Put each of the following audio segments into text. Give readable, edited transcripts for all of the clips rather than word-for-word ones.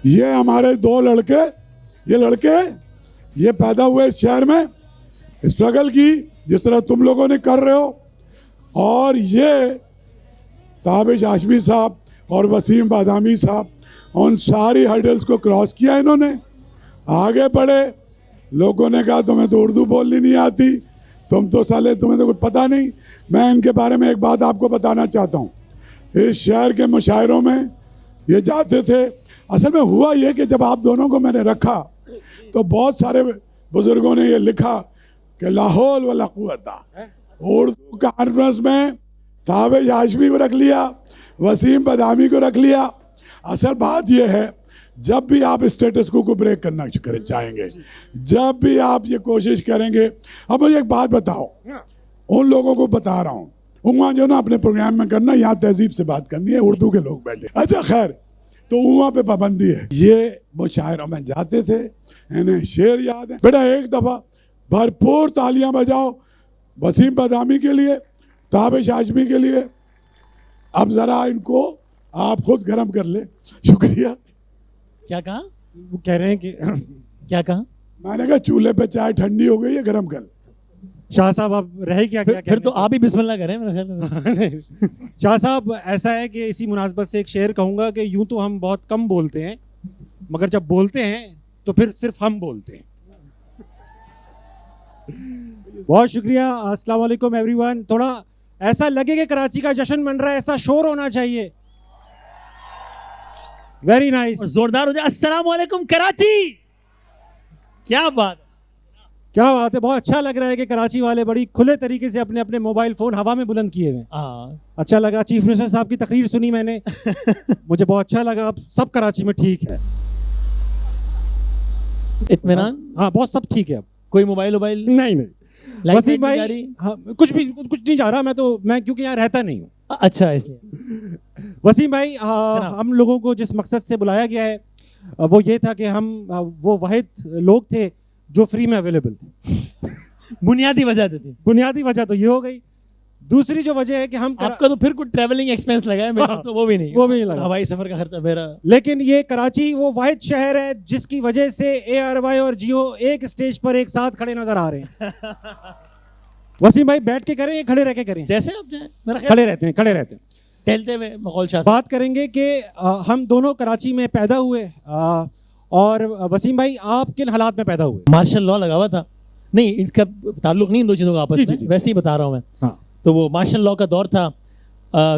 یہ ہمارے دو لڑکے یہ پیدا ہوئے اس شہر میں, اسٹرگل کی جس طرح تم لوگوں نے کر رہے ہو, اور یہ تابش ہاشمی صاحب اور وسیم بادامی صاحب ان ساری ہرڈلز کو کراس کیا انہوں نے, آگے بڑھے. لوگوں نے کہا تمہیں تو اردو بولنی نہیں آتی, تم تو سالے تمہیں تو کچھ پتہ نہیں. میں ان کے بارے میں ایک بات آپ کو بتانا چاہتا ہوں. اس شہر کے مشاعروں میں یہ جاتے تھے. اصل میں ہوا یہ کہ جب آپ دونوں کو میں نے رکھا تو بہت سارے بزرگوں نے یہ لکھا کہ لا حول ولا قوت, اردو کانفرنس میں تابش ہاشمی کو رکھ لیا, وسیم بادامی کو رکھ لیا. اصل بات یہ ہے جب بھی آپ اسٹیٹس کو بریک کرنا چاہیں گے, جب بھی آپ یہ کوشش کریں گے. اب مجھے ایک بات بتاؤ, ان لوگوں کو بتا رہا ہوں, وہاں جو نا اپنے پروگرام میں کرنا, یہاں تہذیب سے بات کرنی ہے, اردو کے لوگ بیٹھے. اچھا خیر, تو وہاں پہ پابندی ہے. یہ مشاعروں میں جاتے تھے, انہیں شعر یاد ہے. بیٹا ایک دفعہ بھرپور تالیاں بجاؤ وسیم بادامی کے لیے, تابش ہاشمی کے لیے. اب ذرا ان کو آپ خود گرم کر لیں. شکریہ. کیا کہا؟ وہ کہہ رہے ہیں کہ کیا کہا؟ میں نے کہا چولہے پہ چائے ٹھنڈی ہو گئی ہے, گرم کر. شاہ صاحب اب رہے کیا پھر تو آپ ہی بسم اللہ کریں میرے خیال میں. شاہ صاحب ایسا ہے کہ اسی مناسبت سے ایک شعر کہوں گا کہ یوں تو ہم بہت کم بولتے ہیں, مگر جب بولتے ہیں تو پھر صرف ہم بولتے ہیں. بہت شکریہ. السلام علیکم ایوری ون. تھوڑا ایسا لگے کہ کراچی کا جشن من رہا ہے, ایسا شور ہونا چاہیے. Very nice. زوردار ہو جائے. السلام علیکم کراچی. کیا بات, کیا بات ہے. بہت اچھا لگ رہا ہے کہ کراچی والے بڑی کھلے طریقے سے اپنے اپنے موبائل فون ہوا میں بلند کیے ہوئے. اچھا لگا. چیف منسٹر صاحب کی تقریر سنی میں نے, مجھے بہت اچھا لگا. اب سب کراچی میں ٹھیک ہے, اطمینان. ہاں بہت سب ٹھیک ہے. اب کوئی موبائل نہیں. وسیم بھائی کچھ نہیں جا رہا. میں کیونکہ یہاں رہتا نہیں ہوں. اچھا اس لیے. وسیم بھائی ہم لوگوں کو جس مقصد سے بلایا گیا ہے وہ یہ تھا کہ ہم وہ واحد لوگ تھے جو فری میں اویلیبل تھے. بنیادی وجہ تھی. بنیادی وجہ تو یہ ہو گئی. دوسری جو وجہ ہے کہ ہم آپ کا تو پھر کچھ ٹریولنگ ایکسپینس لگا ہے, میرا تو وہ بھی نہیں لگا, ہوائی سفر کا خرچہ میرا. لیکن یہ کراچی وہ واحد شہر ہے جس کی وجہ سے اے آر وائی اور جیو ایک اسٹیج پر ایک ساتھ کھڑے نظر آ رہے ہیں. وسیم بھائی بیٹھ کے کریں یا کھڑے رہ کے کریں؟ جیسے آپ جائیں. کھڑے رہتے ہیں ٹہلتے ہوئے. مغول شاہ بات کریں گے کہ ہم دونوں کراچی میں پیدا ہوئے, اور وسیم بھائی آپ کن حالات میں پیدا ہوئے؟ مارشل لاء لگا ہوا تھا. نہیں, اس کا تعلق نہیں ان دو چیزوں کا آپس میں, ویسے ہی بتا رہا ہوں میں. ہاں, تو وہ مارشل لاء کا دور تھا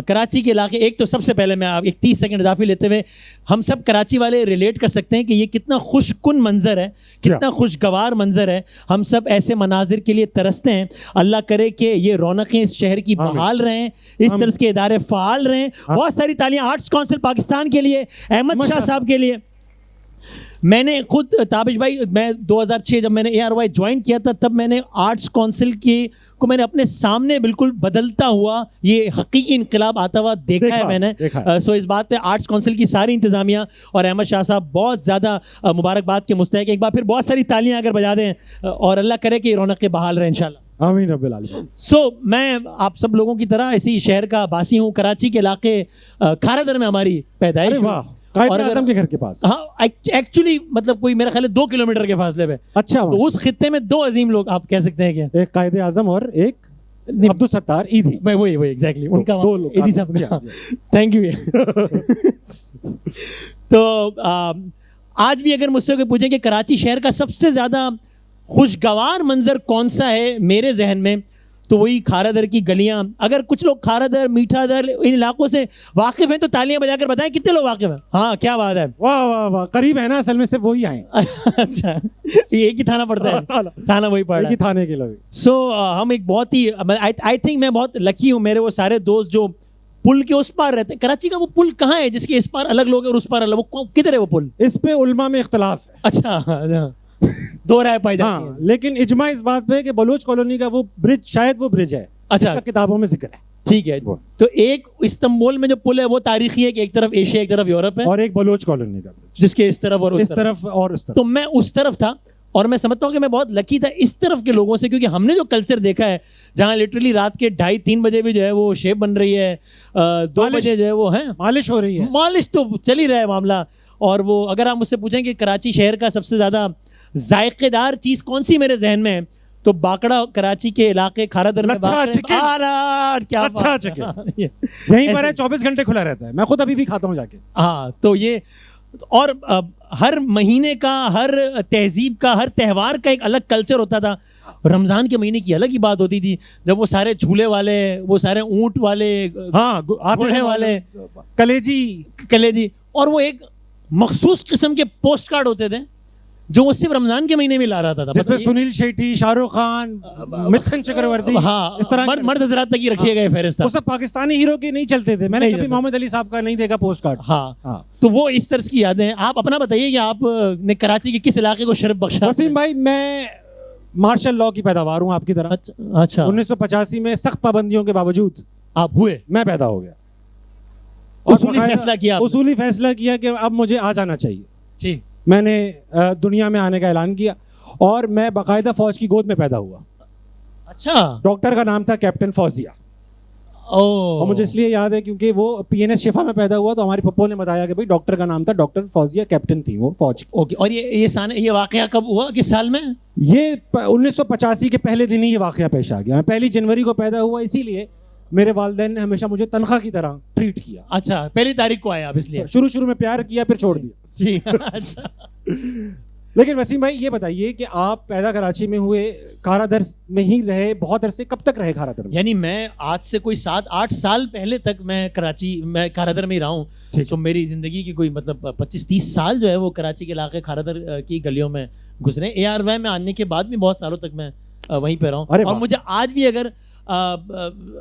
کراچی کے علاقے. ایک تو سب سے پہلے میں آپ ایک 30 سیکنڈ اضافی لیتے ہوئے, ہم سب کراچی والے ریلیٹ کر سکتے ہیں کہ یہ کتنا خوش کن منظر ہے, کتنا خوشگوار منظر ہے. ہم سب ایسے مناظر کے لیے ترستے ہیں. اللہ کرے کہ یہ رونقیں اس شہر کی بحال رہیں, اس طرح کے ادارے فعال رہیں. بہت ساری تالیاں آرٹس کونسل پاکستان کے لیے, احمد شاہ صاحب کے لیے. میں نے خود تابش بھائی, میں 2006 جب میں نے اے آر وائی جوائن کیا تھا, تب میں نے آرٹس کونسل کو میں نے اپنے سامنے بالکل بدلتا ہوا, یہ حقیقی انقلاب آتا ہوا دیکھا ہے میں نے. سو اس بات پہ آرٹس کونسل کی ساری انتظامیہ اور احمد شاہ صاحب بہت زیادہ مبارکباد کے مستحق. ایک بار پھر بہت ساری تالیاں اگر بجا دیں, اور اللہ کرے کہ یہ رونقیں بحال رہیں انشاءاللہ. آمین رب العالمین. سو میں آپ سب لوگوں کی طرح اسی شہر کا باسی ہوں. کراچی کے علاقے کھارا در میں ہماری پیدائش. قائد اعظم کے گھر کے پاس. ہاں ایکچولی مطلب کوئی میرا خیال ہے 2 کلومیٹر کے فاصلے پہ. اچھا, تو اس خطے میں 2 عظیم لوگ آپ کہہ سکتے ہیں کہ ایک قائد اعظم اور ایک عبدالستار ایدھی. وہی ایگزیکٹلی ان کا 2 لوگ ایدھی صاحب کا. Thank you. تو آج بھی اگر مجھ سے پوچھیں کہ کراچی شہر کا سب سے زیادہ خوشگوار منظر کون سا ہے میرے ذہن میں, تو وہی کھارا در کی گلیاں. اگر کچھ لوگ کھارا در, میٹھا در, ان علاقوں سے واقف ہیں تو تالیاں بجا کر بتائیں کتنے لوگ واقف ہیں. ہاں کیا بات ہے. واہ واہ واہ, قریب ہے نا, اصل میں صرف وہی آئے. اچھا, ایک ہی تھانہ پڑتا ہے, تھانہ وہی پڑ رہا ہے تھانے کے لوگ. سو ہم ایک بہت ہی آئی تھنک میں بہت لکی ہوں. میرے وہ سارے دوست جو پل کے اس پار رہتے ہیں. کراچی کا وہ پل کہاں ہے جس کے اس پار الگ لوگ ہیں اور اس پار الگ, وہ کدھر ہے وہ پل؟ اس پہ علماء میں اختلاف ہے. اچھا, 2 رائے پائی جاتی ہیں. لیکن اجماع اس بات پہ کہ بلوچ کالونی کا وہ برج شاید وہ برج ہے. اچھا, کتابوں میں ذکر ہے. ٹھیک ہے. تو ایک استنبول میں جو پل ہے وہ تاریخی ہے کہ ایک طرف ایشیا ایک طرف یورپ ہے, اور ایک بلوچ کالونی کا جس کے اس طرف اور اس طرف اور اس طرف. تو میں اس طرف تھا, اور میں سمجھتا ہوں کہ میں بہت لکی تھا اس طرف کے لوگوں سے, کیونکہ ہم نے جو کلچر دیکھا ہے جہاں لٹرلی رات کے 2:30-3 بجے بھی جو ہے وہ شیپ بن رہی ہے, 2 بجے جو ہے وہ ہے مالش ہو رہی ہے. مالش تو چل ہی رہا ہے معاملہ, اور وہ اگر آپ مجھ سے پوچھیں کہ کراچی شہر کا سب سے زیادہ ذائقے دار چیز کون سی میرے ذہن میں ہے تو باکڑا کراچی کے علاقے کھارا در میں یہیں پر ہے, 24 گھنٹے کھلا رہتا ہے, میں خود ابھی بھی کھاتا ہوں جا کے. ہاں تو یہ اور ہر مہینے کا, ہر تہذیب کا, ہر تہوار کا ایک الگ کلچر ہوتا تھا. رمضان کے مہینے کی الگ ہی بات ہوتی تھی جب وہ سارے جھولے والے, وہ سارے اونٹ والے, ہاں گھوڑے والے, کلیجی, اور وہ ایک مخصوص قسم کے پوسٹ کارڈ ہوتے تھے جو وہ صرف رمضان کے مہینے میں لا رہا تھا, جس میں سنیل شیٹی, شاہ رخ خان, متھن چکرورتی, ہاں اس طرح مرد حضرات تک ہی رکھے گئے فہرست. وہ سب پاکستانی ہیرو کے نہیں چلتے تھے. میں نے کبھی محمد علی صاحب کا نہیں دیکھا پوسٹ کارڈ. ہاں تو وہ اس طرز کی یادیں ہیں. آپ اپنا بتائیے کہ آپ نے کراچی کے کس علاقے کو شرف بخشا؟ وسیم بھائی, میں مارشل لا کی پیداوار ہوں آپ کی طرح. اچھا 1985 میں سخت پابندیوں کے باوجود آپ ہوئے, میں پیدا ہو گیا, اصولی فیصلہ کیا کہ اب مجھے آ جانا چاہیے. جی, میں نے دنیا میں آنے کا اعلان کیا اور میں باقاعدہ فوج کی گود میں پیدا ہوا. اچھا, ڈاکٹر کا نام تھا کیپٹن فوزیہ. اور مجھے اس لیے یاد ہے کیونکہ وہ پی این ایس شفا میں پیدا ہوا تو ہماری پپو نے بتایا کہ بھائی ڈاکٹر کا نام تھا ڈاکٹر فوزیہ, کیپٹن تھی وہ فوج کی. اوکے, اور یہ واقعہ کب ہوا, کس سال میں؟ یہ 1985 کے پہلے دن ہی یہ واقعہ پیش آ گیا. میں 1 جنوری کو پیدا ہوا, اسی لیے میرے والدین نے ہمیشہ مجھے تنخواہ کی طرح ٹریٹ کیا. اچھا, 1 تاریخ کو آیا آپ, اس لیے شروع میں پیار کیا پھر چھوڑ دیا. جی اچھا. لیکن وسیم بھائی یہ بتائیے کہ آپ پیدا کراچی میں ہوئے, کھارا در میں ہی رہے بہت عرصے, کب تک رہے کھارا در میں؟ یعنی میں آج سے کوئی 7-8 سال پہلے تک میں کھارا در میں ہی رہا ہوں. تو میری زندگی کی کوئی مطلب 25-30 سال جو ہے وہ کراچی کے علاقے کھارا در کی گلیوں میں گزرے. اے آر وائی میں آنے کے بعد بھی بہت سالوں تک میں وہیں پہ رہا ہوں. اور مجھے آج بھی اگر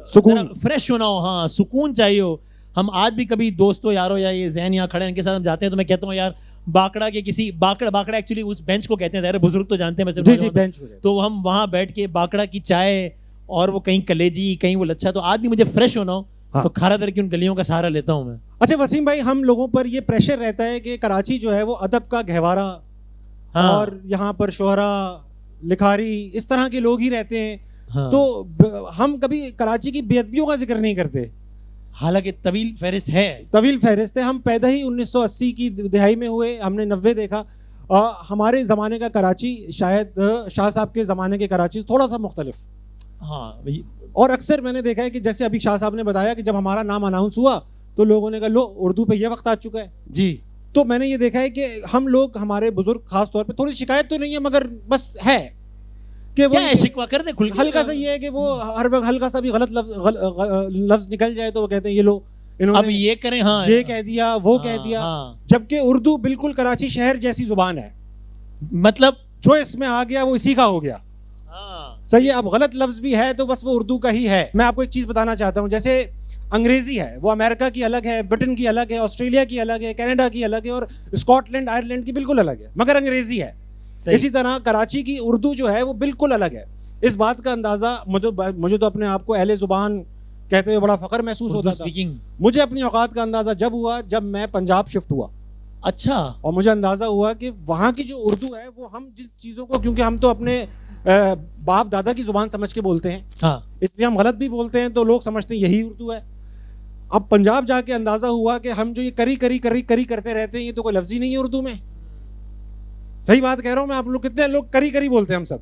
سکون فریش ہونا ہو, ہاں سکون چاہیے ہو, ہم آج بھی کبھی دوستوں یاروں یا یہ ذہن یہاں کھڑے ہیں ان کے ساتھ ہم جاتے ہیں تو میں کہتا ہوں یار باکڑا کے کسی باکڑا ایکچولی اس بینچ کو کہتے ہیں, بزرگ تو جانتے ہیں ویسے, تو ہم وہاں بیٹھ کے باکڑا کی چائے اور وہ کہیں کلیجی کہیں وہ لچھا, تو آج بھی مجھے فریش ہونا ہو تو کھارا در کی ان گلیوں کا سہارا لیتا ہوں میں. اچھا وسیم بھائی, ہم لوگوں پر یہ پریشر رہتا ہے کہ کراچی جو ہے وہ ادب کا گہوارہ, اور یہاں پر شعرا, لکھاری, اس طرح کے لوگ ہی رہتے ہیں. تو ہم کبھی کراچی کی بے ادبیوں کا ذکر نہیں کرتے, حالانکہ طویل فہرست ہے. ہم پیدا ہی 1980 کی دہائی میں ہوئے, ہم نے 90 دیکھا. ہمارے زمانے کا کراچی شاید شاہ صاحب کے زمانے کے کراچی تھوڑا سا مختلف. ہاں, اور اکثر میں نے دیکھا ہے کہ جیسے ابھی شاہ صاحب نے بتایا کہ جب ہمارا نام اناؤنس ہوا تو لوگوں نے کہا لو اردو پہ یہ وقت آ چکا ہے. جی, تو میں نے یہ دیکھا ہے کہ ہم لوگ, ہمارے بزرگ خاص طور پہ, تھوڑی شکایت تو نہیں ہے مگر بس ہے کہ وہ شکوہ کر دیں ہلکا سا, یہ ہے کہ وہ ہر وقت ہلکا سا بھی غلط لفظ نکل جائے تو وہ کہتے ہیں یہ لو انہوں نے یہ کریں, ہاں یہ کہہ دیا, وہ کہہ دیا. جبکہ اردو بالکل کراچی شہر جیسی زبان ہے, مطلب جو اس میں آ گیا وہ اسی کا ہو گیا. صحیح ہے, اب غلط لفظ بھی ہے تو بس وہ اردو کا ہی ہے. میں آپ کو ایک چیز بتانا چاہتا ہوں, جیسے انگریزی ہے وہ امریکہ کی الگ ہے, برٹن کی الگ ہے, آسٹریلیا کی الگ ہے, کینیڈا کی الگ ہے, اور اسکاٹ لینڈ آئرلینڈ کی بالکل الگ ہے مگر انگریزی ہے. اسی طرح کراچی کی اردو جو ہے وہ بالکل الگ ہے. اس بات کا اندازہ مجھے تو اپنے آپ کو اہل زبان کہتے ہوئے بڑا فخر محسوس ہوتا تھا. مجھے اپنی اوقات کا اندازہ جب ہوا جب میں پنجاب شفٹ ہوا. اچھا, اور مجھے اندازہ ہوا کہ وہاں کی جو اردو ہے وہ ہم جس چیزوں کو, کیونکہ ہم تو اپنے باپ دادا کی زبان سمجھ کے بولتے ہیں, اس لیے ہم غلط بھی بولتے ہیں تو لوگ سمجھتے ہیں یہی اردو ہے. اب پنجاب جا کے اندازہ ہوا کہ ہم جو یہ کری کرتے رہتے ہیں یہ تو کوئی لفظ ہی نہیں ہے اردو میں. صحیح بات کہہ رہا ہوں میں, آپ لوگ کتنے لوگ کری بولتے ہیں ہم سب,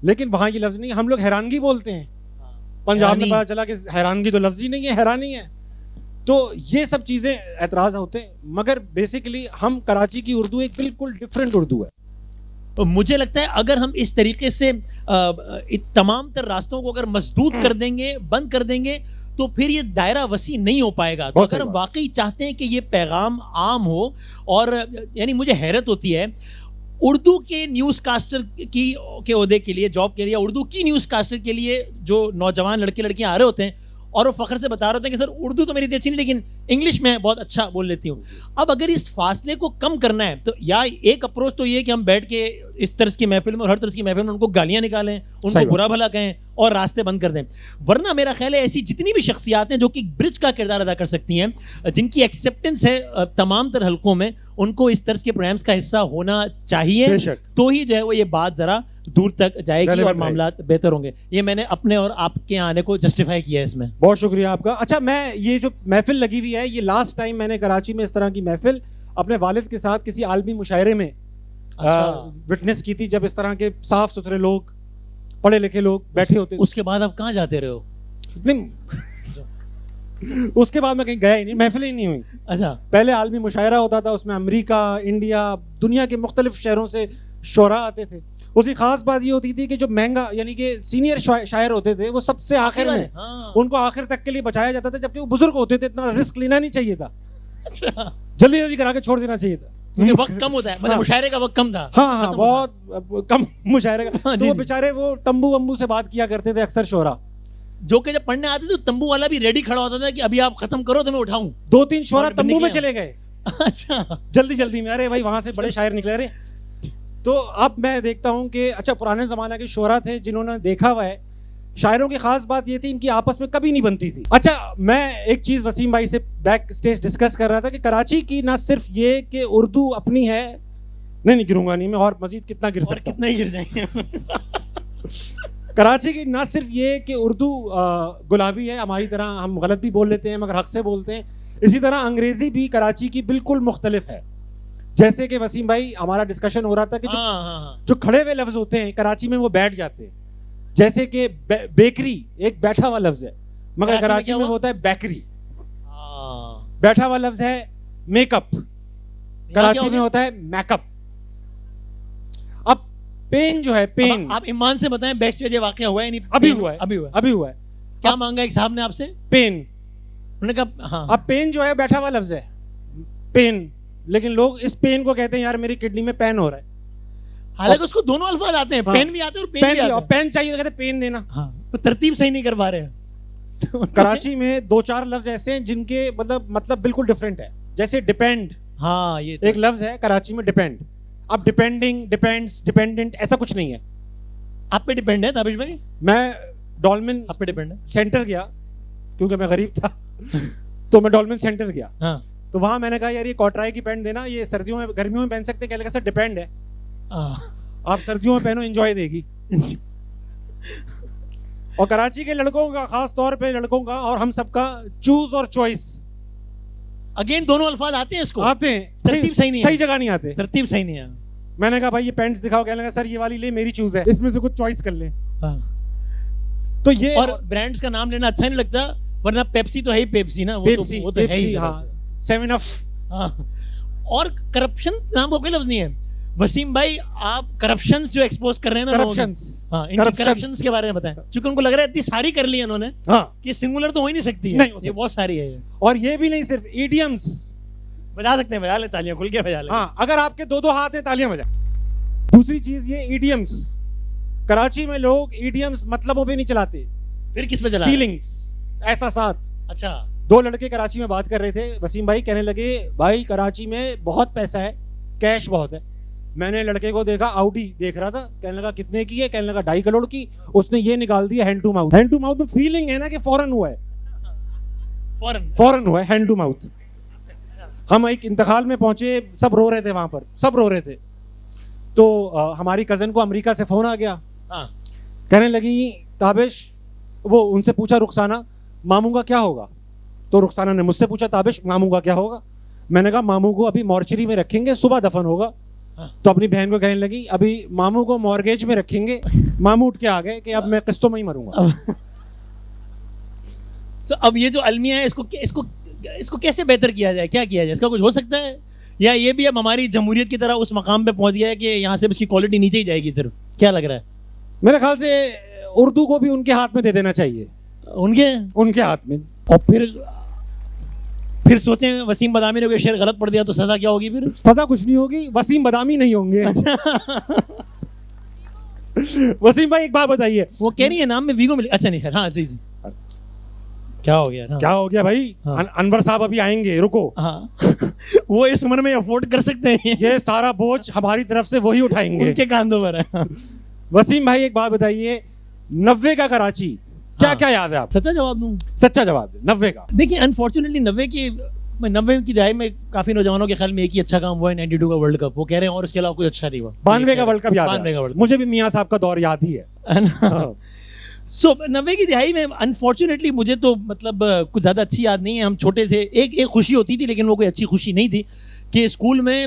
لیکن وہاں یہ لفظ نہیں. ہم لوگ حیرانگی بولتے ہیں, پنجاب میں پتا چلا کہ حیرانگی تو لفظ ہی نہیں ہے, حیرانی ہے. تو یہ سب چیزیں اعتراض ہوتے ہیں, مگر بیسیکلی ہم کراچی کی اردو ایک بالکل ڈفرینٹ اردو ہے. مجھے لگتا ہے اگر ہم اس طریقے سے تمام تر راستوں کو اگر مسدود کر دیں گے, بند کر دیں گے, تو پھر یہ دائرہ وسیع نہیں ہو پائے گا. تو اگر ہم واقعی چاہتے ہیں کہ یہ پیغام عام ہو, اور یعنی مجھے حیرت ہوتی ہے اردو کے نیوز کاسٹر کے عہدے کے لیے, جاب کے لیے, اردو کی نیوز کاسٹر کے لیے جو نوجوان لڑکے لڑکیاں آ رہے ہوتے ہیں اور وہ فخر سے بتا رہے ہوتے ہیں کہ سر اردو تو میری اتنی اچھی نہیں لیکن انگلش میں بہت اچھا بول لیتی ہوں. اب اگر اس فاصلے کو کم کرنا ہے تو یا ایک اپروچ تو یہ ہے کہ ہم بیٹھ کے اس طرز کی محفل میں اور ہر طرز کی محفل میں ان کو گالیاں نکالیں, ان کو برا بھلا کہیں اور راستے بند کر دیں. ورنہ میرا خیال ہے ایسی جتنی بھی شخصیات ہیں جو کہ برج کا کردار ادا کر سکتی ہیں, جن کی ایکسیپٹنس ہے تمام تر حلقوں میں, ان کو اس طرز کے پروگرامز کا حصہ ہونا چاہیے, تو ہی جو ہے وہ یہ بات ذرا دور تک جائے گی اور معاملات بہتر ہوں گے. یہ میں نے اپنے اور آپ کے آنے کو جسٹیفائی کیا ہے اس میں. بہت شکریہ آپ کا. اچھا, میں یہ جو محفل لگی ہوئی ہے یہ لاسٹ ٹائم میں نے کراچی میں اس طرح کی محفل اپنے والد کے ساتھ کسی عالمی مشاعرے میں وٹنس کی تھی, جب اس طرح کے صاف ستھرے لوگ, پڑھے لکھے لوگ بیٹھے ہوتے. اس کے بعد آپ کہاں جاتے رہے ہو؟ اس کے بعد میں کہیں گیا ہی نہیں, محفلیں ہی نہیں ہوئی. اچھا, پہلے عالمی مشاعرہ ہوتا تھا, اس میں امریکہ, انڈیا, دنیا کے مختلف شہروں سے شعراء آتے تھے. اس کی خاص بات یہ ہوتی تھی کہ جو مہنگا یعنی کہ سینئر شاعر ہوتے تھے وہ سب سے آخر میں, ان کو آخر تک کے لیے بچایا جاتا تھا, جبکہ وہ بزرگ ہوتے تھے, اتنا رسک لینا نہیں چاہیے تھا, جلدی جلدی کرا کے چھوڑ دینا چاہیے تھا, کیونکہ وقت کم ہوتا ہے, مطلب مشاعرے کا وقت کم تھا. ہاں بہت کم مشاعرے کا. تو وہ بیچارے وہ تمبو ومبو سے بات کیا کرتے تھے اکثر شعراء, جو کہ جب پڑھنے آتے تھے تمبو والا بھی ریڈی کھڑا ہوتا تھا کہ ابھی آپ ختم کرو تو میں اٹھاؤں. 2-3 شعراء تمبو میں چلے گئے. اچھا, جلدی جلدی میں, ارے بھائی وہاں سے بڑے شاعر نکلے رہے. تو اب میں دیکھتا ہوں کہ اچھا پرانے زمانہ کے شعراء تھے جنہوں نے دیکھا ہوا ہے, شاعروں کی خاص بات یہ تھی ان کی آپس میں کبھی نہیں بنتی تھی. اچھا میں ایک چیز وسیم بھائی سے بیک اسٹیج ڈسکس کر رہا تھا کہ کراچی کی نہ صرف یہ کہ اردو اپنی ہے, نہیں گروں گا نہیں میں, اور مزید کتنا گر سکتا, کتنا ہی گر جائیں گے. کراچی کی نہ صرف یہ کہ اردو گلابی ہے, ہماری طرح ہم غلط بھی بول لیتے ہیں مگر حق سے بولتے ہیں, اسی طرح انگریزی بھی کراچی کی بالکل مختلف ہے. جیسے کہ وسیم بھائی ہمارا ڈسکشن ہو رہا تھا کہ جو کھڑے ہوئے لفظ ہوتے ہیں کراچی میں وہ بیٹھ جاتے ہیں, جیسے کہ بیکری ایک بیٹھا ہوا لفظ ہے, مگر کراچی میں ہوتا ہے بیکری. بیٹھا ہوا لفظ ہے میک اپ, کراچی میں ہوتا ہے میک اپ. اب پین جو ہے, پین آپ ایمان سے بتائیں بیک اسٹیج واقعہ ہوا ہے؟ نہیں, ابھی ہوا ہے. کیا مانگا ایک صاحب نے آپ سے؟ پین. انہوں نے کہا ہاں. اب پین جو ہے بیٹھا ہوا لفظ ہے, پین, لیکن لوگ اس پین کو کہتے ہیں یار میری کڈنی میں پین ہو رہا ہے, حالانکہ اس کو دونوں الفاظ آتے ہیں, پین بھی آتے ہیں اور پین بھی آتے ہیں. پین چاہیے تو کہتے ہیں پین دینا. ترتیب صحیح نہیں کر پا رہے ہیں. کراچی میں 2-4 لفظ ایسے ہیں جن کے مطلب بالکل ڈفرینٹ ہے, جیسے ڈیپینڈ. ہاں, یہ ایک لفظ ہے کراچی میں ڈیپینڈ. اب ڈیپینڈنگ, ڈیپینڈس, ڈیپینڈنٹ ایسا کچھ نہیں ہے. آپ پہ ڈیپینڈ ہے تابش بھائی؟ میں ڈولمن آپ پہ ڈیپینڈ ہے. سینٹر گیا کیونکہ میں غریب تھا, تو میں ڈولمن سینٹر گیا. ہاں, تو وہاں میں نے کہا یار یہ کوٹرائی کی پینٹ دینا, یہ سردیوں میں گرمیوں میں پہن سکتے ہیں. کہنے لگا سر ڈیپینڈ ہے, آپ سردیوں میں پہنو, انجوائے دے گی. اور کراچی کے لڑکوں کا, خاص طور پہ لڑکوں کا اور ہم سب کا چوز اور چوائس, اگین دونوں الفاظ آتے ہیں, اس کو آتے ہیں, ترتیب صحیح نہیں ہے, صحیح جگہ نہیں آتے, ترتیب صحیح نہیں ہے. میں نے کہا بھائی یہ پینٹس دکھاؤ, کہنے لگا سر یہ والی لے, میری چوز ہے, اس میں سے کچھ چوائس کر لیں. تو یہ اور برانڈز کا نام لینا اچھا نہیں لگتا, ورنہ پیپسی تو ہے ہی پیپسی نا, وہ تو ہے ہی. ہاں, 7 اپ. اور کرپشن نام کا کوئی لفظ نہیں ہے. وسیم بھائی آپ کرپشنز جو ایکسپوز کر رہے ہیں نا, کرپشنز کے بارے میں بتائیں, چونکہ ان کو لگ رہا ہے اتنی ساری کر لی انہوں نے کہ سنگولر تو ہو ہی نہیں سکتی ہے, یہ بہت ساری ہے. اور یہ بھی نہیں, صرف ایڈیمز بجا سکتے ہیں, بجا لیں تالیاں کھل کے بجا لیں. ہاں, اگر آپ کے 2 ہاتھ ہیں تالیاں بجائیں. دوسری چیز یہ ایڈیمز, کراچی میں لوگ ایڈیمز مطلبوں پہ نہیں چلاتے, پھر کس پہ چلاتے؟ فیلنگز, احساسات. اچھا, 2 لڑکے کراچی میں بات کر رہے تھے, وسیم بھائی کہنے لگے بھائی کراچی میں بہت پیسہ ہے, کیش بہت ہے. میں نے لڑکے کو دیکھا, آؤڈی دیکھ رہا تھا, کہنے لگا کتنے کی ہے, کہنے لگا 2.5 کروڑ کی. اس نے یہ نکال دیا hand to mouth. Hand to mouth میں فیلنگ ہے نا کہ فوراً ہوا ہے, فوراً ہوا ہے ہینڈ ٹو ماؤتھ. ہم ایک انتقال میں پہنچے, سب رو رہے تھے وہاں پر, سب رو رہے تھے. تو ہماری کزن کو امریکہ سے فون آ گیا, کہنے لگی تابش, وہ ان سے پوچھا رخسانہ ماموں کا کیا ہوگا, تو رخسانہ نے مجھ سے پوچھا تابش ماموں کا کیا ہوگا. میں نے کہا ماموں کو ابھی مورچری میں رکھیں گے, صبح دفن ہوگا. تو اپنی بہن کو کہنے لگی ابھی ماموں کو مورگیج میں رکھیں گے. ماموں اٹھ کے آ گئے کہ اب میں قسطوں میں ہی مروں گا. اب یہ جو المیہ ہے اس کو کیسے بہتر کیا جائے, کیا کیا جائے, اس کا کچھ ہو سکتا ہے, یا یہ بھی اب ہماری جمہوریت کی طرح اس مقام پہ پہنچ گیا ہے کہ یہاں سے اس کی کوالٹی نیچے ہی جائے گی صرف, کیا لگ رہا ہے؟ میرے خیال سے اردو کو بھی ان کے ہاتھ میں دے دینا چاہیے, ان کے ہاتھ میں. اور پھر سوچیں وسیم بادامی نے کوئی شعر غلط پڑھ دیا تو سزا کیا ہوگی؟ پھر سزا کچھ نہیں ہوگی, وسیم بادامی نہیں ہوں گے. وسیم بھائی ایک بات بتائیے, وہ کہہ رہی ہے نام میں ویگو مل, اچھا نہیں خیر, ہاں جی کیا ہو گیا, کیا ہو گیا بھائی, انور صاحب ابھی آئیں گے, رکو. وہ اس عمر میں افورڈ کر سکتے ہیں, یہ سارا بوجھ ہماری طرف سے وہی اٹھائیں گے, ان کے کاندھوں پر ہے. وسیم بھائی ایک بات بتائیے, 90 کا کراچی کیا کیا یاد ہے آپ؟ سچا جواب دوں؟ سچا جواب دیں. 90 کا دیکھیے, انفارچونیٹلی 90 کی دہائی میں کافی نوجوانوں کے خیال میں ایک ہی اچھا کام ہوا ہے, 92 کا ورلڈ کپ, وہ کہہ رہے ہیں, اور اس کے علاوہ کوئی اچھا نہیں ہوا. 92 کا ورلڈ کپ یاد ہے مجھے بھی, میاں صاحب کا دور یاد ہی ہے. سو 90 کی دہائی میں انفارچونیٹلی مجھے تو مطلب کچھ زیادہ اچھی یاد نہیں ہے. ہم چھوٹے تھے, ایک خوشی ہوتی تھی لیکن وہ کوئی اچھی خوشی نہیں تھی کہ اسکول میں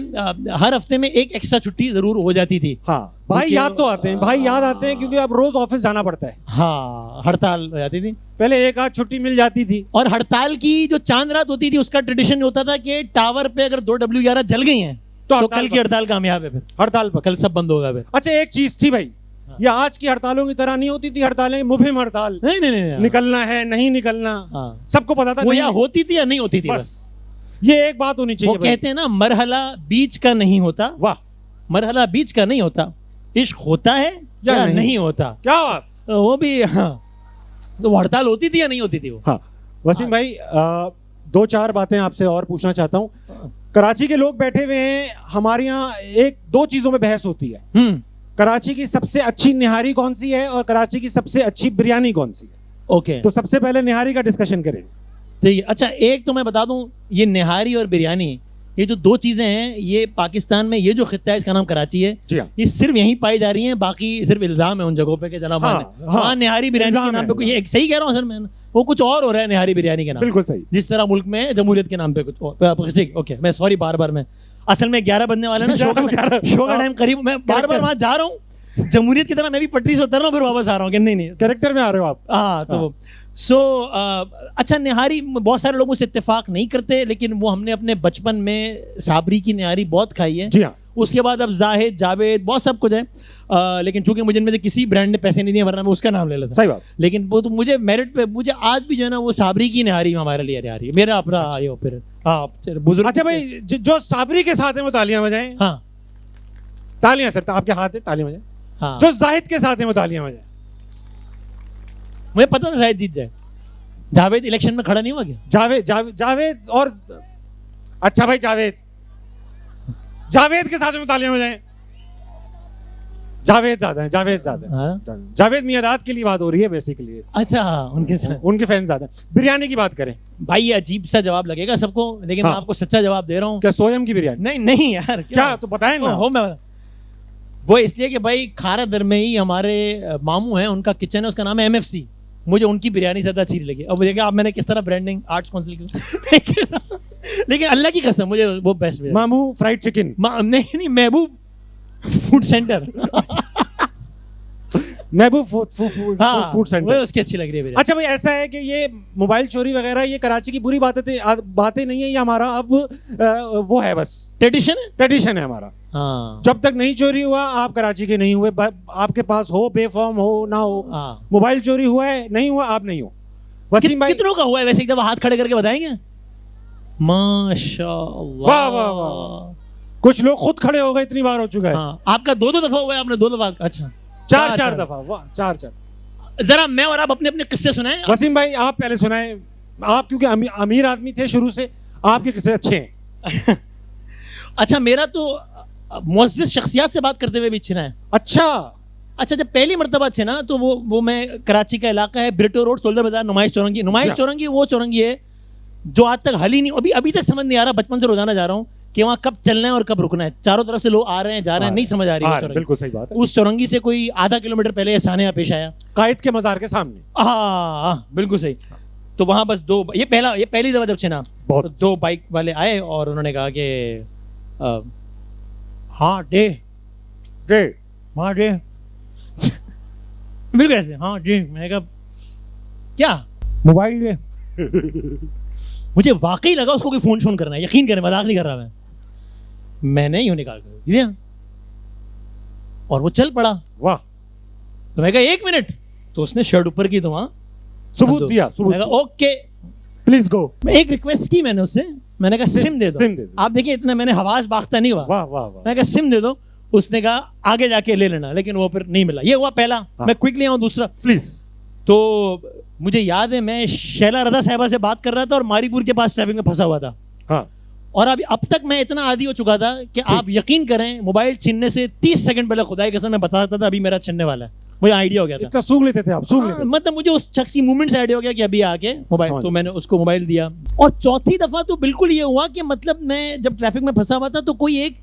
ہر ہفتے میں ایک ایکسٹرا چھٹی ضرور ہو جاتی تھی. ہاں بھائی یاد تو آتے ہیں, بھائی یاد آتے ہیں, کیونکہ اب روز آفس جانا پڑتا ہے. ہاں ہڑتال ہو جاتی تھی, پہلے ایک آدھ چھٹی مل جاتی تھی. اور ہڑتال کی جو چاند رات ہوتی تھی اس کا ٹریڈیشن ہوتا تھا کہ ٹاور پہ اگر 2W11 جل گئی ہیں تو کل کی ہڑتال کامیاب ہے, پھر ہڑتال پر کل سب بند ہوگا پھر. اچھا ایک چیز تھی بھائی, یہ آج کی ہڑتالوں کی طرح نہیں ہوتی تھی ہڑتالیں مبہم ہڑتال, نہیں نکلنا ہے نہیں نکلنا, سب کو پتا تھا. وہ یا ہوتی تھی یا نہیں ہوتی تھی, بس یہ ایک بات ہونی چاہیے. وہ کہتے ہیں نا مرحلہ بیچ کا نہیں ہوتا. واہ, مرحلہ بیچ کا نہیں ہوتا, عشق ہوتا ہے یا نہیں ہوتا. کیا بات, وہ بھی ہاں, تو ہڑتال ہوتی تھی یا نہیں ہوتی تھی وہ. ہاں وسیم بھائی, دو چار باتیں آپ سے اور پوچھنا چاہتا ہوں. کراچی کے لوگ بیٹھے ہوئے ہیں, ہمارے یہاں ایک دو چیزوں میں بحث ہوتی ہے. کراچی کی سب سے اچھی نہاری کون سی ہے اور کراچی کی سب سے اچھی بریانی کون سی ہے. اوکے, تو سب سے پہلے نہاری کا ڈسکشن کریں. ٹھیک ہے. اچھا ایک تو میں بتا دوں, یہ نہاری اور بریانی یہ جو دو چیزیں ہیں, یہ پاکستان میں یہ جو خطہ ہے اس کا نام کراچی ہے, یہ صرف یہیں پائی جا رہی ہیں. باقی صرف الزام ہے ان جگہوں پہ کہ جناب ہاں نہاری بریانی کے نام پہ, یہ صحیح کہہ رہا ہوں سر میں, وہ کچھ اور ہو رہا ہے نہاری بریانی کے نام. بالکل صحیح, جس طرح ملک میں جمہوریت کے نام پہ کچھ. ٹھیک اوکے, میں سوری بار بار, میں اصل میں 11 بجنے والے نا شو کا ٹائم قریب, میں بار بار وہاں جا رہا ہوں جمہوریت کی طرح, میں بھی پٹری سے اتر رہا ہوں پھر واپس آ رہا ہوں کہ نہیں کریکٹر میں آ رہے ہو آپ. ہاں تو سو اچھا نہاری بہت سارے لوگوں سے اتفاق نہیں کرتے, لیکن وہ ہم نے اپنے بچپن میں صابری کی نہاری بہت کھائی ہے. جی ہاں, اس کے بعد اب زاہد جاوید بہت سب کچھ ہے, لیکن چونکہ مجھے ان میں سے کسی برانڈ نے پیسے نہیں دیے ورنہ میں اس کا نام لے لیتا. صحیح بات. لیکن وہ تو مجھے میرٹ پہ مجھے آج بھی جو ہے نا وہ صابری کی نہاری ہمارے لیے آ رہی ہے, میرا اپنا پھر ہاں بزرگ. اچھا بھائی جو صابری کے ساتھ ہیں وہ تالیاں بجائیں. ہاں تالیاں سر, آپ کے ہاتھ ہیں, تالیاں بجائیں. ہاں جو زاہد کے ساتھ ہیں وہ تالیاں بجائیں. مجھے پتا تھا زاہد جیت جائے. جاوید الیکشن میں کھڑا نہیں ہوا کیا؟ جاوید اور اچھا بھائی جاوید کے ساتھ میں تالیاں بجائیں. جاوید زیادہ ہیں, جاوید میاداد کے لیے بات ہو رہی ہے بیسیکلی. اچھا ان کے ساتھ, ان کے فین زیادہ. بریانی کی بات کریں بھائی, یہ عجیب سا جواب لگے گا سب کو, لیکن میں آپ کو سچا جواب دے رہا ہوں. کیا سویم کی بریانی؟ نہیں یار, کیا تو بتائیں نا. وہ اس لیے کہ بھائی کھارا در میں ہی ہمارے ماموں ہیں, ان کا کچن ہے, اس کا نام ہے MFC. مجھے ان کی بریانی زیادہ اچھی لگی. اب دیکھیں آپ میں نے کس طرح برانڈنگ آرٹس کونسل کی, لیکن اللہ کی قسم مجھے وہ بیسٹ ماموں فرائیڈ چکن. نہیں Mehboob food centre, Mehboob food centre اس کی اچھی لگ رہی ہے. اچھا بھائی ایسا ہے کہ یہ موبائل چوری وغیرہ یہ کراچی کی بری باتیں نہیں ہے, یہ ہمارا اب وہ ہے, بس ٹریڈیشن ہے ہمارا. جب تک نہیں چوری ہوا آپ کراچی کے نہیں ہوئے, آپ کے پاس ہو بے فارم ہو نہ ہو, موبائل چوری ہوا ہے نہیں ہوا آپ نہیں ہو. وسیم بھائی کتنوں کا ہوا ہے ویسے, ایک دفعہ ہاتھ کھڑے کر کے بتائیں گے؟ ماشاءاللہ, واہ واہ واہ, کچھ لوگ خود کھڑے ہو گئے, اتنی بار ہو چکا ہے. آپ کا 2 دفعہ ہوا ہے, آپ نے 2 دفعہ. اچھا 4 دفعہ. واہ 4. ذرا میں اور آپ اپنے اپنے قصے سنائیں. وسیم بھائی آپ پہلے سنائیں, آپ کیونکہ امیر آدمی تھے شروع سے, آپ کے قصے اچھے ہیں. اچھا میرا تو معزز شخصیات سے بات کرتے ہوئے بھی چھنا ہے. اچھا جب پہلی مرتبہ چھنا تو وہ میں کراچی کا علاقہ ہے بریٹو روڈ, سولدر بازار, نمائش چورنگی وہ چورنگی ہے جو آج تک حل ہی نہیں, ابھی تک سمجھ نہیں آ رہا, بچپن سے روزانہ جا رہا ہوں کہ وہاں کب چلنا ہے اور کب رکنا ہے. چاروں طرف سے لوگ آ رہے ہیں جا رہے ہیں, نہیں سمجھ آ رہی ہے. بالکل صحیح بات ہے. اس چورنگی سے کوئی آدھا کلومیٹر پہلے سانحہ پیش آیا, قائد کے مزار کے سامنے. ہاں بالکل صحیح. تو وہاں بس یہ پہلی دفعہ جب چھنا, 2 بائک والے آئے اور انہوں نے کہا کہ ہاں ڈے بالکل ایسے, ہاں جی. میں نے کہا کیا موبائل دے. مجھے واقعی لگا اس کو کوئی فون کرنا ہے, یقین کریں مذاق نہیں کر رہا میں نے یوں نکال کر دیا اور وہ چل پڑا. واہ. تو میں کہا 1 منٹ, تو اس نے شرٹ اوپر کی, تو وہاں ثبوت دیا. میں کہا اوکے پلیز گو. میں ایک ریکویسٹ کی میں نے اس سے, میں نے کہا سم دے دو. آپ دیکھیں اتنا میں نے حواس باختہ نہیں ہوا. واہ واہ. میں نے کہا سم دے دو. اس نے کہا آگے جا کے لے لینا, لیکن وہ پھر نہیں ملا. یہ ہوا پہلا. میں کوئکلی آؤں دوسرا پلیز. تو مجھے یاد ہے میں شیلا رضا صاحبہ سے بات کر رہا تھا اور ماری پور کے پاس ٹریفک میں پھنسا ہوا تھا. اور اب تک میں اتنا عادی ہو چکا تھا کہ آپ یقین کریں موبائل چھیننے سے 30 سیکنڈ پہلے خدا کی قسم میں بتاتا تھا ابھی میرا چھننے والا ہے. مجھے آئیڈیا ہو گیا تھا. سونگ لیتے تھے آپ, مطلب مجھے اس شخص کی موومنٹ سے آئیڈیا ہو گیا کہ ابھی آ کے موبائل, تو میں نے اس کو موبائل دیا. اور چوتھی دفعہ تو بالکل یہ ہوا کہ مطلب میں جب ٹریفک میں پھنسا ہوا تھا تو کوئی ایک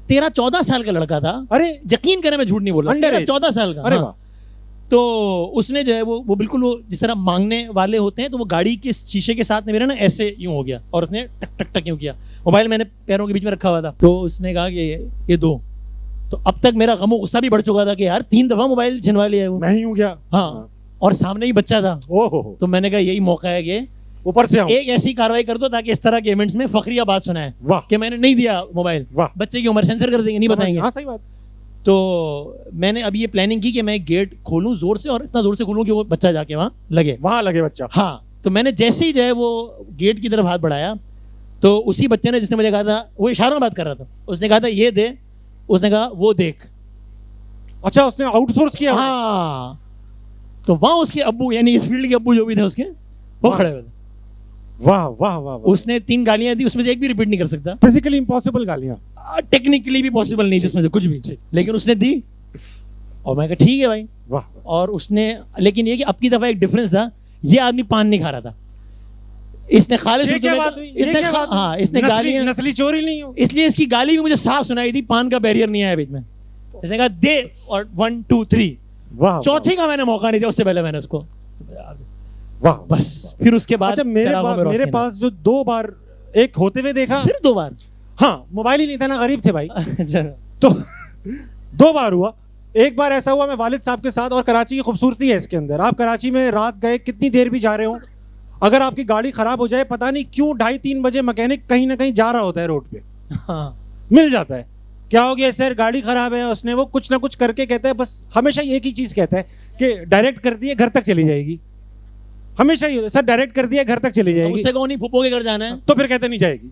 13-14 سال کا لڑکا تھا. ارے یقین کریں میں جھوٹ نہیں بول رہا, 14 سال کا. تو اس نے جو ہے وہ بالکل وہ جس طرح مانگنے والے ہوتے ہیں، تو وہ گاڑی کے شیشے کے ساتھ میرا نا ایسے یوں ہو گیا اور اس نے ٹک ٹک ٹک یوں کیا. موبائل میں نے پیروں کے بیچ میں رکھا ہوا تھا، تو اس نے کہا کہ یہ دو. تو اب تک میرا غم و غصہ بھی بڑھ چکا تھا کہ یار 3 دفعہ موبائل چھنوا لیا ہے وہ. میں ہی ہوں کیا؟ ہاں، اور سامنے ہی بچہ تھا. تو میں نے کہا یہی موقع ہے کہ اوپر سے ایک ایسی کاروائی کر دو تاکہ اس طرح کے ایونٹس میں فخریہ بات سنائے کہ میں نے نہیں دیا موبائل. بچے کی عمر سینسر کر دیں گے، نہیں بتائیں گے. ہاں صحیح بات. تو میں نے اب یہ پلاننگ کی کہ میں گیٹ کھولوں زور سے، اور اتنا زور سے کھولوں کہ وہ بچہ جا کے وہاں لگے بچہ. ہاں، تو میں نے جیسے ہی جو ہے وہ گیٹ کی طرف ہاتھ بڑھایا، تو اسی بچے نے جس نے مجھے کہا تھا، وہ اشاروں میں بات کر رہا تھا، اس نے کہا تھا یہ دے، اس نے کہا وہ دیکھ. اچھا، اس نے آؤٹ سورس کیا. ہاں، تو وہاں اس کے ابو یعنی فیلڈ کے ابو جو بھی تھے اس کے، وہ کھڑے ہوئے تھے. واہ واہ واہ. اس نے 3 گالیاں دی، اس میں سے ایک بھی ریپیٹ نہیں کر سکتا. فزیکلی امپاسبل گالیاں، ٹیکنیکلی بھی پاسبل نہیں تھی اس میں سے کچھ بھی، لیکن اس نے دی. اور میں کہا ٹھیک ہے بھائی. اور اس نے، لیکن یہ کہ اب کی دفعہ ایک ڈفرینس تھا، یہ آدمی پان نہیں کھا رہا تھا. اس نے خالص اس نے گالیاں، نسلی چوری نہیں ہو، اس لیے اس کی گالی بھی مجھے صاف سنائی تھی. پان کا بیریئر نہیں آیا بیچ میں. اس نے کہا دے، اور 1 2 3. چوتھی کا میں نے موقع نہیں دیا، اس سے پہلے میں نے اس کو بس. پھر اس کے بعد میرے پاس جو 2 بار ایک ہوتے ہوئے دیکھا، صرف 2 بار. ہاں، موبائل ہی نہیں تھا نا، غریب تھے بھائی. تو 2 بار ہوا. ایک بار ایسا ہوا میں والد صاحب کے ساتھ، اور کراچی کی خوبصورتی ہے اس کے اندر. آپ کراچی میں رات گئے کتنی دیر بھی جا رہے ہوں، اگر آپ کی گاڑی خراب ہو جائے، پتہ نہیں کیوں 2:30-3 بجے میکینک کہیں نہ کہیں جا رہا ہوتا ہے روڈ پہ، مل جاتا ہے. کیا ہو گیا سر، گاڑی خراب ہے. اس نے وہ کچھ نہ کچھ کر کے کہتا ہے، بس ہمیشہ ایک ہی چیز کہتا ہے کہ ڈائریکٹ کر دیے گھر تک چلی جائے گی. ہمیشہ ہی سر ڈائریکٹ کر دیا گھر تک چلی جائے گی. اس سے کہو نہیں پھپھو کے گھر جانا ہے، تو پھر کہتے نہیں جائے گی،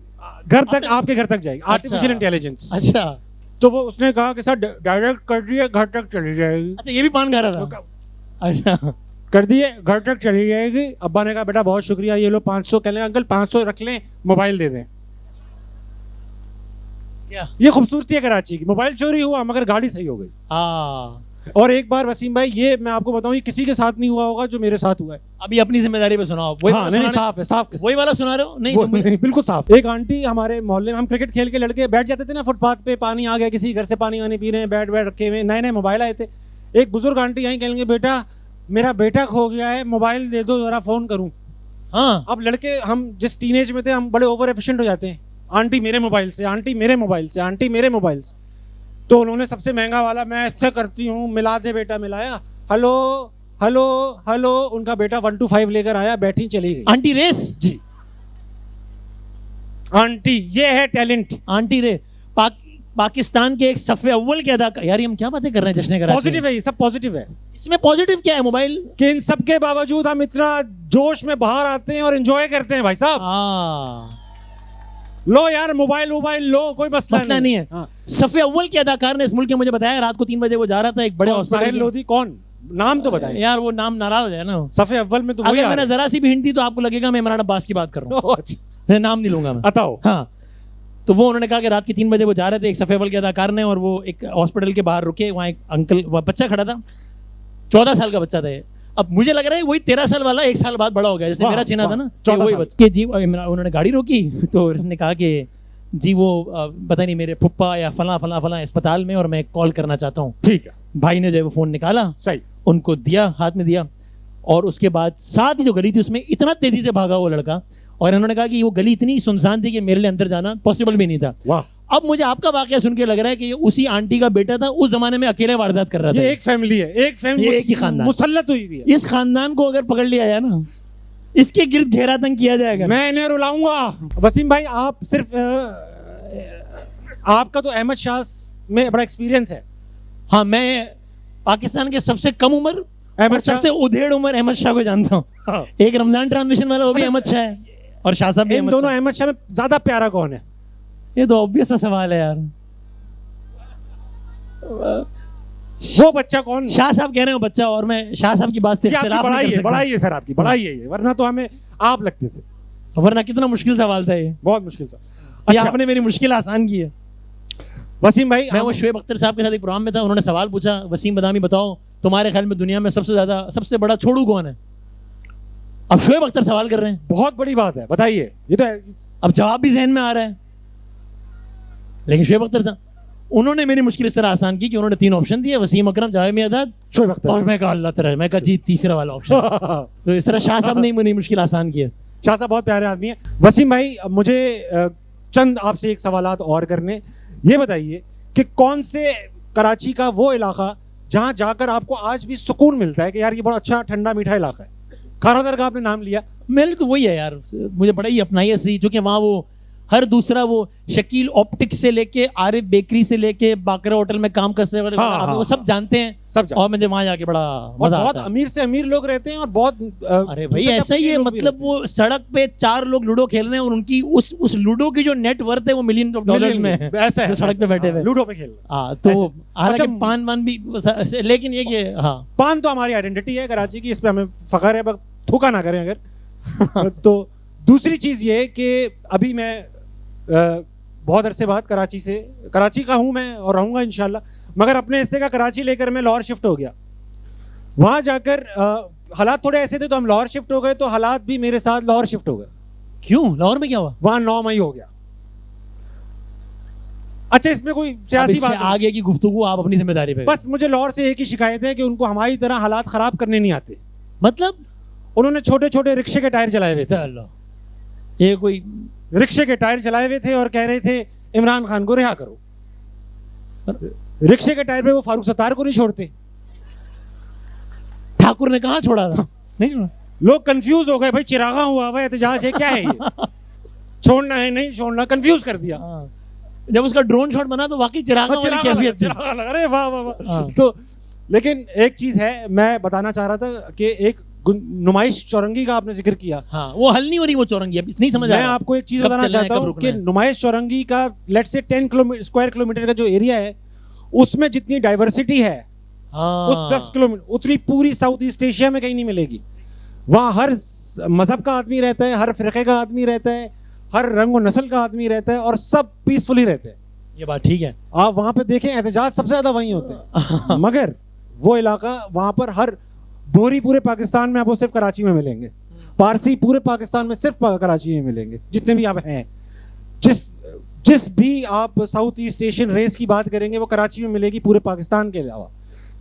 گھر تک، آپ کے گھر تک جائے گی. Artificial intelligence. اچھا، تو وہ اس نے کہا کہ سر ڈائریکٹ کر دیے گھر تک چلی جائے گی. اچھا، یہ بھی پان کھا رہا تھا. اچھا، کر دیے گھر تک چلی جائے گی. ابا نے کہا بیٹا بہت شکریہ، یہ لو 500. کہنے انکل 500 رکھ لیں، موبائل دے دیں. یہ خوبصورتی ہے کراچی کی. موبائل چوری ہوا مگر گاڑی صحیح ہو گئی. اور ایک بار وسیم بھائی، یہ میں آپ کو بتاؤں، یہ کسی کے ساتھ نہیں ہوا ہوگا جو میرے ساتھ ہوا ہے. ابھی اپنی ذمہ داری پہ سناؤ. صاف وہی والا سنا رہے ہو؟ نہیں، بالکل صاف. ایک آنٹی ہمارے محلے میں، ہم کرکٹ کھیل کے لڑکے بیٹھ جاتے تھے نا فٹ پاتھ پہ، پانی آ گیا کسی گھر سے، پانی وانی پی رہے ہیں، بیٹ رکھے ہوئے، نئے موبائل آئے تھے. ایک بزرگ آنٹی آئیں، کہیں گے بیٹا میرا بیٹا کھو گیا ہے، موبائل دے دو ذرا، فون کروں. ہاں، اب لڑکے ہم جس ٹین ایج میں تھے، ہم بڑے اوور ایفیشینٹ ہو جاتے ہیں. آنٹی میرے موبائل سے، آنٹی میرے موبائل سے، آنٹی میرے موبائل سے. تو انہوں نے سب سے مہنگا والا، میں ایسا کرتی ہوں، ملا دے بیٹا. ملایا، ہلو ہلو ہلو. ان کا بیٹا 1 2 5 لے کر آیا، بیٹھی چلی گئی. Aunty race. جی آنٹی، یہ ہے ٹیلنٹ. آنٹی رے پاکستان کے ایک صف اول کے اداکار. یار ہم کیا باتیں کر رہے ہیں جشن کراچی. پازیٹیو ہے، یہ سب پازیٹیو ہے. اس میں پازیٹیو کیا ہے؟ موبائل کہ ان سب کے باوجود ہم اتنا جوش میں باہر آتے ہیں اور انجوائے کرتے ہیں بھائی صاحب. لو یار موبائل لو، کوئی مسئلہ نہیں ہے. صف اول کے اداکار نے اس ملک کے مجھے بتایا، رات کو 3 بجے وہ جا رہا تھا ایک بڑے ہاسپٹل لودھی. کون نام تو بتائیں یار، وہ نام ناراض ہو جائے نا. صف اول میں تو اگر میں نے ذرا سی بھی ہنٹ دی تو آپ کو لگے گا میں عمران عباس کی بات کر رہا ہوں. میں نام نہیں لوں گا. ہاں، تو وہ انہوں نے کہا کہ رات کے 3 بجے وہ جا رہے تھے ایک صف اول کے اداکار نے، اور وہ ایک ہاسپٹل کے باہر رکے. وہاں ایک انکل، بچہ کھڑا تھا، 14 سال کا بچہ تھا. اب مجھے لگ رہا ہے وہی 13 سال والا 1 سال بعد بڑا ہو گیا، جیسے میرا چینا تھا نا. وہی بچہ جی، انہوں نے گاڑی روکی تو انہوں نے کہا کہ جی وہ پتہ نہیں میرے پھپھا یا فلاں فلاں فلاں اسپتال میں، اور میں کال کرنا چاہتا ہوں. ٹھیک ہے. بھائی نے جو ہے وہ فون نکالا، صحیح، ان کو دیا، ہاتھ میں دیا. اور اس کے بعد ساتھ ہی جو گلی تھی اس میں اتنا تیزی سے بھاگا وہ لڑکا. اور انہوں نے کہا کہ وہ گلی اتنی سنسان تھی کہ میرے لیے اندر جانا پاسبل بھی نہیں تھا. واہ. اب مجھے آپ کا واقعہ سن کے لگ رہا ہے کہ یہ اسی آنٹی کا بیٹا تھا، اس زمانے میں اکیلے واردات کر رہا تھا. یہ ایک فیملی ہے، ایک ہی خاندان مسلط ہوئی ہے. اس خاندان کو اگر پکڑ لیا جائے نا، اس کے گرد گھیرا تنگ کیا جائے گا. میں انہیں رلاؤں گا. وسیم بھائی، آپ صرف آپ کا تو احمد شاہ میں بڑا ایکسپیرینس ہے. ہاں، میں پاکستان کے سب سے کم عمر اور سب سے ادھیڑ عمر احمد شاہ کو جانتا ہوں. ایک رمضان ٹرانسمیشن والا وہ بھی احمد شاہ ہے، اور شاہ صاحب بھی. ان دونوں احمد شاہ میں زیادہ پیارا کون ہے؟ یہ تو obvious سا سوال ہے یار. وہ بچہ کون؟ شاہ صاحب کہہ رہے ہیں بچہ، اور میں شاہ صاحب کی بات سے اختلاف نہیں کر سکتا. بڑائی ہے سر، آپ کی بڑائی ہے، ورنہ تو ہمیں آپ لگتے تھے. ورنہ کتنا مشکل سوال تھا یہ، بہت مشکل سوال. اچھا، آپ نے میری مشکل آسان کی ہے. وسیم بھائی، میں وہ شعیب اختر صاحب کے ساتھ ایک پروگرام میں تھا، انہوں نے سوال پوچھا، وسیم بادامی بتاؤ تمہارے خیال میں دنیا میں سب سے بڑا چھوڑو کون ہے؟ اب شعیب اختر سوال کر رہے ہیں. بہت بڑی بات ہے، بتائیے. یہ تو اب جواب بھی ذہن میں آ رہا ہے، لیکن شعیب اختر صاحب انہوں نے میری مشکل اس طرح آسان کی کہ انہوں نے 3 آپشن دیے, وسیم اکرم, جاوید میرداد, شعیب اختر. اور میں کہا اللہ تعالیٰ, میں کہا جی تیسرا والا آپشن. تو اس طرح شاہ صاحب نے میری مشکل آسان کی ہے. شاہ صاحب بہت پیارے آدمی ہیں. وسیم بھائی, مجھے چند آپ سے ایک سوالات اور کرنے. یہ بتائیے کہ کون سے کراچی کا وہ علاقہ جہاں جا کر آپ کو آج بھی سکون ملتا ہے کہ یار یہ بڑا اچھا ٹھنڈا میٹھا علاقہ ہے؟ کھارا در کا آپ نے نام لیا, میرے تو وہی ہے یار, مجھے بڑا ہی اپنائی سی, جو کہ وہاں وہ ہر دوسرا وہ شکیل آپٹک سے لے کے عارف بیکری سے لے کے باقرہ ہوٹل میں کام کرتے ہیں, وہ سب جانتے ہیں, اور مجھے وہاں جا کے بڑا مزہ آتا ہے. بہت امیر سے امیر لوگ رہتے ہیں اور بہت, ارے بھائی ایسا ہی ہے, مطلب وہ سڑک پہ 4 لوگ لوڈو کھیل رہے ہیں اور ان کی اس لوڈو کی جو نیٹ ورتھ ہے وہ $ملین میں ہے, ایسا ہے سڑک پہ بیٹھے ہوئے لوڈو پہ کھیل. ہاں, تو حالانکہ پان بھی, لیکن یہ کہ ہاں پان تو ہماری آئیڈینٹی ہے کراچی کی, اس پہ ہمیں فخر ہے, تھوکا نہ کریں اگر. تو دوسری چیز یہ کہ ابھی میں بہت عرصے بعد کراچی کا ہوں میں اور رہوں گا انشاءاللہ, مگر اپنے حصے کا کراچی لے کر میں لاہور شفٹ ہو گیا. وہاں جا کر حالات تھوڑے ایسے تھے تو ہم لاہور شفٹ ہو گئے, تو حالات بھی میرے ساتھ لاہور شفٹ ہو گئے. کیوں لاہور میں کیا ہوا؟ وہاں 9 مئی ہو گیا. اچھا اس میں کوئی سیاسی بات آگے کی گفتگو آپ اپنی ذمہ داری پہ. بس مجھے لاہور سے ایک ہی شکایت ہے کہ ان کو ہماری طرح حالات خراب کرنے نہیں آتے. مطلب انہوں نے چھوٹے چھوٹے رکشے کے ٹائر چلائے ہوئے تھے. یہ کوئی رکشے کے ٹائر چلائے ہوئے تھے اور کہہ رہے تھے عمران خان کو رہا کرو. رکشے کے ٹائر پہ وہ فاروق ستار کو نہیں چھوڑتے. ٹھاکر نے کہاں چھوڑا تھا؟ نہیں, لوگ کنفیوز ہو گئے, بھائی چراغاں ہوا ہوا احتجاج ہے, کیا ہے یہ, چھوڑنا ہے نہیں چھوڑنا, کنفیوز کر دیا. جب اس کا ڈرون شاٹ بنا تو واقعی چراغاں والی کیفیت تھی. ارے واہ واہ واہ. تو لیکن ایک چیز ہے میں بتانا چاہ رہا تھا کہ ایک نمائش چورنگی کا آپ نے ذکر کیا. ہاں وہ حل نہیں ہو رہی وہ چورنگی, اب نہیں سمجھ آ رہا. میں آپ کو ایک چیز بتانا چاہتا ہوں کہ نمائش چورنگی کا لیٹ سے 10 اسکوائر کلومیٹر کا جو ایریا ہے اس میں جتنی ڈائیورسٹی ہے اس 10 کلومیٹر اتنی پوری ساؤتھ ایسٹ ایشیا میں کہیں نہیں ملے گی. وہاں ہر مذہب کا آدمی رہتا ہے, ہر فرقے کا آدمی رہتا ہے, ہر رنگ و نسل کا آدمی رہتا ہے اور سب پیسفلی رہتے ہیں. یہ بات ٹھیک ہے. آپ وہاں پہ دیکھیں احتجاج سب سے زیادہ وہیں ہوتے ہیں, مگر وہ علاقہ وہاں پر ہر بوری پورے پاکستان میں آپ کو صرف کراچی میں ملیں گے, پارسی پورے پاکستان میں صرف کراچی میں ملیں گے جتنے بھی آپ ہیں. جس بھی آپ ساؤتھ ایسٹ ایشین ریس کی بات کریں گے وہ کراچی میں ملے گی پورے پاکستان کے علاوہ.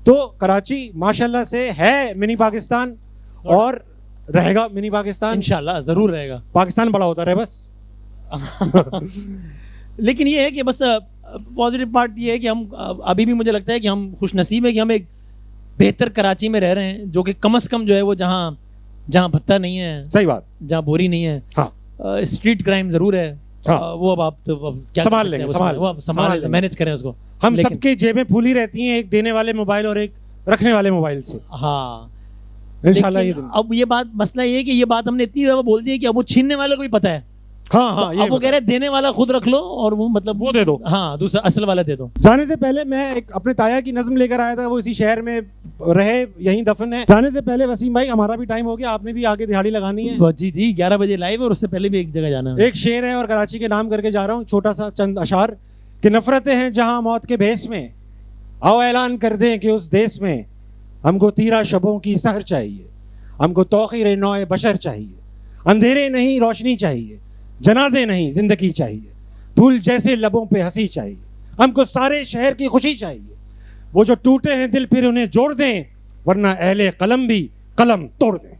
تو کراچی ماشاءاللہ سے ہے منی پاکستان اور رہے گا منی پاکستان, انشاءاللہ ضرور رہے گا. پاکستان بڑا ہوتا رہے بس. لیکن یہ ہے کہ بس پازیٹیو پارٹ یہ ہے کہ ہم ابھی بھی مجھے لگتا ہے کہ ہم خوش نصیب ہے کہ ہم ایک بہتر کراچی میں رہ رہے ہیں, جو کہ کم از کم جو ہے وہ جہاں بھتہ نہیں ہے, صحیح بات, جہاں بوری نہیں ہے. ہاں اسٹریٹ کرائم ضرور ہے, وہ اب آپ کیا سنبھال لیں گے, مینیج کریں اس کو. ہم سب کی جیبیں پھولی رہتی ہیں, ایک دینے والے موبائل اور ایک رکھنے والے موبائل سے. ہاں انشاءاللہ یہ دن. اب یہ بات مسئلہ یہ ہے کہ یہ بات ہم نے اتنی دفعہ بول دی ہے کہ اب وہ چھیننے والے کو بھی پتہ ہے. ہاں اب وہ کہہ رہے دینے والا خود رکھ لو اور وہ مطلب وہ دے دو, ہاں دوسرا اصل والا دے دو. جانے سے پہلے میں ایک اپنے تایا کی نظم لے کر آیا تھا, وہ اسی شہر میں رہے, یہیں دفن ہے. جانے سے پہلے وسیم بھائی ہمارا بھی ٹائم ہو گیا, آپ نے بھی آگے دہاڑی لگانی ہے. جی 11 بجے لائیو, اور اس سے پہلے بھی ایک جگہ جانا ہے. ایک شعر ہے اور کراچی کے نام کر کے جا رہا ہوں, چھوٹا سا چند اشعار کہ نفرتیں ہیں جہاں موت کے بھیس میں, آؤ اعلان کر دیں کہ اس دیس میں ہم کو تیرا شبوں کی سحر چاہیے, ہم کو توقیر نوع بشر چاہیے, اندھیرے نہیں روشنی چاہیے, جنازے نہیں زندگی چاہیے, پھول جیسے لبوں پہ ہنسی چاہیے, ہم کو سارے شہر کی خوشی چاہیے, وہ جو ٹوٹے ہیں دل پھر انہیں جوڑ دیں, ورنہ اہل قلم بھی قلم توڑ دیں.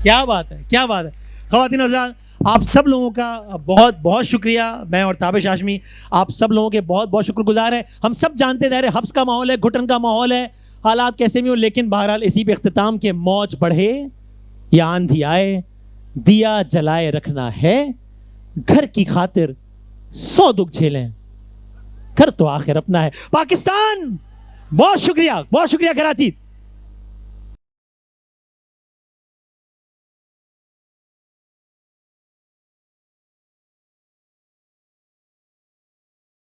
کیا بات ہے, کیا بات ہے. خواتین و حضرات, آپ سب لوگوں کا بہت بہت شکریہ. میں اور تابش ہاشمی آپ سب لوگوں کے بہت بہت شکر گزار ہیں. ہم سب جانتے تھے حبس کا ماحول ہے, گھٹن کا ماحول ہے, حالات کیسے بھی ہوں, لیکن بہرحال اسی پہ اختتام کے موج بڑھے یا آندھی آئے, دیا جلائے رکھنا ہے, گھر کی خاطر 100 دکھ جھیلیں, گھر تو آخر اپنا ہے. پاکستان بہت شکریہ کراچی.